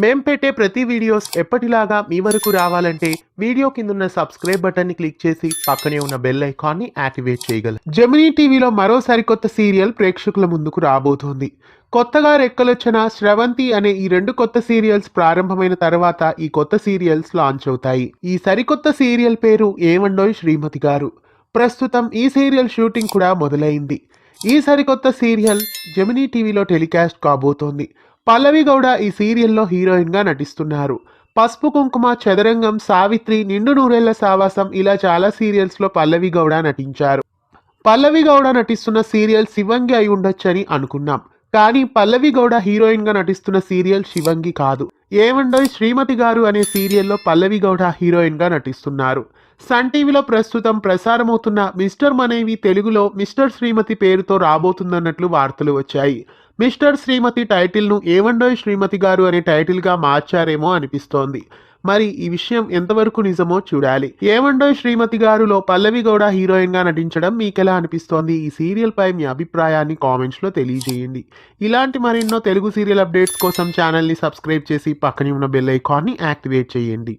మేం పెట్టే ప్రతి వీడియోస్ ఎప్పటిలాగా మీ వరకు రావాలంటే వీడియో కిందున్న సబ్స్క్రైబ్ బటన్ని క్లిక్ చేసి పక్కనే ఉన్న బెల్ ఐకాన్ని యాక్టివేట్ చేయగలరు. జెమినీ టీవీలో మరో సరికొత్త సీరియల్ ప్రేక్షకుల ముందుకు రాబోతోంది. కొత్తగా రెక్కలొచ్చిన శ్రవంతి అనే ఈ 2 కొత్త సీరియల్స్ ప్రారంభమైన తర్వాత ఈ కొత్త సీరియల్స్ లాంచ్ అవుతాయి. ఈ సరికొత్త సీరియల్ పేరు ఏమండోయ్ శ్రీమతి గారు. ప్రస్తుతం ఈ సీరియల్ షూటింగ్ కూడా మొదలైంది. ఈ సరికొత్త సీరియల్ జెమినీ టీవీలో టెలికాస్ట్ కాబోతోంది. పల్లవి గౌడ ఈ సీరియల్లో హీరోయిన్గా నటిస్తున్నారు. పసుపు కుంకుమ, చదరంగం, సావిత్రి, నిండు నూరేళ్ల సావాసం ఇలా చాలా సీరియల్స్లో పల్లవి గౌడ నటించారు. పల్లవి గౌడ నటిస్తున్న సీరియల్ శివంగి అయి ఉండొచ్చని అనుకున్నాం. కానీ పల్లవి గౌడ హీరోయిన్గా నటిస్తున్న సీరియల్ శివంగి కాదు. ఏమండోయ్ శ్రీమతి గారు అనే సీరియల్లో పల్లవి గౌడ హీరోయిన్గా నటిస్తున్నారు. సన్ టీవీలో ప్రస్తుతం ప్రసారమవుతున్న మిస్టర్ మనేవి తెలుగులో మిస్టర్ శ్రీమతి పేరుతో రాబోతుందన్నట్లు వార్తలు వచ్చాయి. మిస్టర్ శ్రీమతి టైటిల్ను ఏమండోయ్ శ్రీమతి గారు అనే టైటిల్గా మార్చారేమో అనిపిస్తోంది. మరి ఈ విషయం ఎంతవరకు నిజమో చూడాలి. ఏమండోయ్ శ్రీమతి గారులో పల్లవి గౌడ హీరోయిన్గా నటించడం మీకెలా అనిపిస్తోంది? ఈ సీరియల్ పై మీ అభిప్రాయాన్ని కామెంట్స్లో తెలియజేయండి. ఇలాంటి మరెన్నో తెలుగు సీరియల్ అప్డేట్స్ కోసం ఛానల్ని సబ్స్క్రైబ్ చేసి పక్కనే ఉన్న బెల్ ఐకాన్ని యాక్టివేట్ చేయండి.